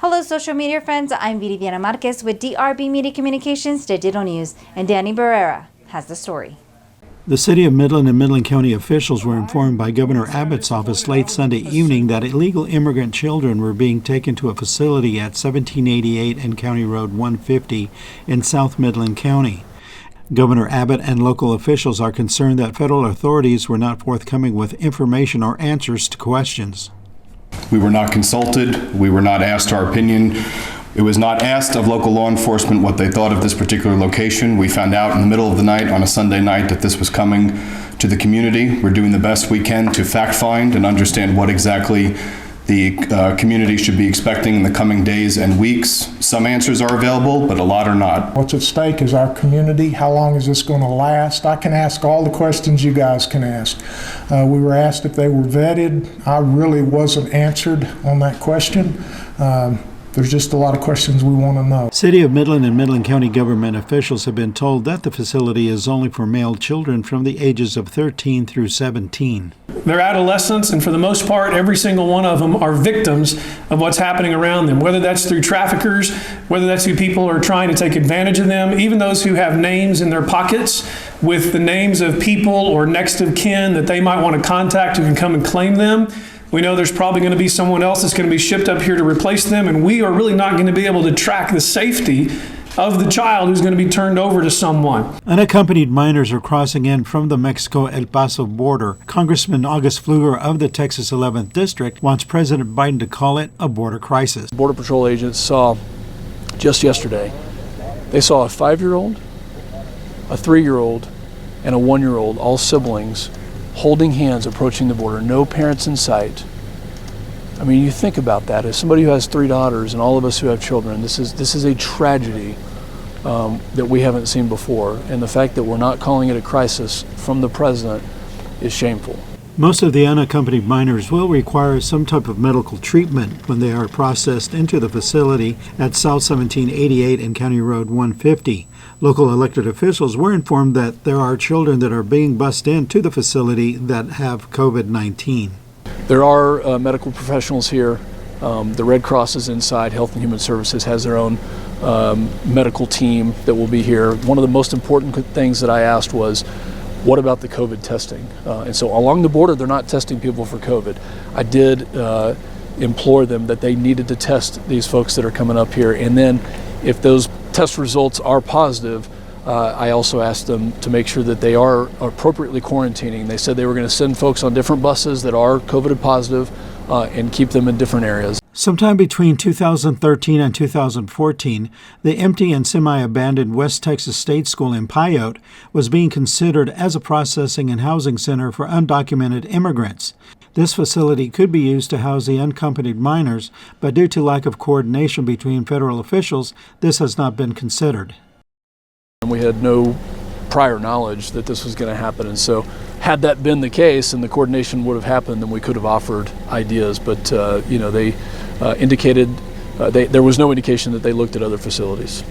Hello, social media friends. I'm Viridiana Marquez with DRB Media Communications Digital News, and Danny Barrera has the story. The City of Midland and Midland County officials were informed by Governor Abbott's office late Sunday evening that illegal immigrant children were being taken to a facility at 1788 and County Road 150 in South Midland County. Governor Abbott and local officials are concerned that federal authorities were not forthcoming with information or answers to questions. We were not consulted. We were not asked our opinion. It was not asked of local law enforcement what they thought of this particular location. We found out in the middle of the night on a Sunday night that this was coming to the community. We're doing the best we can to fact find and understand what exactly the community should be expecting in the coming days and weeks. Some answers are available, but a lot are not. What's at stake is our community. How long is this going to last? I can ask all the questions you guys can ask. We were asked if they were vetted. I really wasn't answered on that question. There's just a lot of questions we want to know. City of Midland and Midland County government officials have been told that the facility is only for male children from the ages of 13 through 17. They're adolescents, and for the most part, every single one of them are victims of what's happening around them, whether that's through traffickers, whether that's through people who are trying to take advantage of them, even those who have names in their pockets with the names of people or next of kin that they might want to contact who can come and claim them. We know there's probably going to be someone else that's going to be shipped up here to replace them, and we are really not going to be able to track the safety of the child who's going to be turned over to someone. Unaccompanied minors are crossing in from the Mexico-El Paso border. Congressman August Pfluger of the Texas 11th District wants President Biden to call it a border crisis. Border Patrol agents saw just yesterday, they saw a 5-year-old, a 3-year-old, and a 1-year-old, all siblings, holding hands approaching the border, no parents in sight. I mean, you think about that. As somebody who has 3 daughters and all of us who have children, this is a tragedy that we haven't seen before. And the fact that we're not calling it a crisis from the president is shameful. Most of the unaccompanied minors will require some type of medical treatment when they are processed into the facility at South 1788 and County Road 150. Local elected officials were informed that there are children that are being bused into the facility that have COVID-19. There are medical professionals here. The Red Cross is inside. Health and Human Services has their own medical team that will be here. One of the most important things that I asked was, what about the COVID testing? And so along the border, they're not testing people for COVID. I did implore them that they needed to test these folks that are coming up here. And then if those test results are positive, I also asked them to make sure that they are appropriately quarantining. They said they were going to send folks on different buses that are COVID positive and keep them in different areas. Sometime between 2013 and 2014, the empty and semi-abandoned West Texas State School in Pyote was being considered as a processing and housing center for undocumented immigrants. This facility could be used to house the unaccompanied minors, but due to lack of coordination between federal officials, this has not been considered. We had no prior knowledge that this was going to happen, and so had that been the case and the coordination would have happened, then we could have offered ideas, but they indicated there was no indication that they looked at other facilities.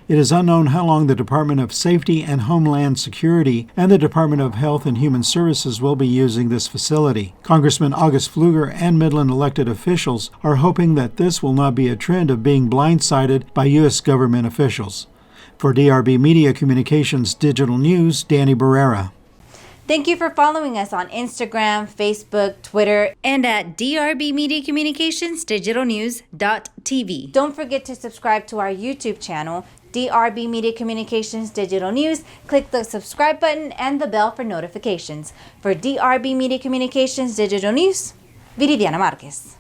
It is unknown how long the Department of Safety and Homeland Security and the Department of Health and Human Services will be using this facility. Congressman August Pfluger and Midland elected officials are hoping that this will not be a trend of being blindsided by U.S. government officials. For DRB Media Communications Digital News, Danny Barrera. Thank you for following us on Instagram, Facebook, Twitter, and at drbmediacommunicationsdigitalnews.tv. Don't forget to subscribe to our YouTube channel, DRB Media Communications Digital News. Click the subscribe button and the bell for notifications. For DRB Media Communications Digital News, Viridiana Marquez.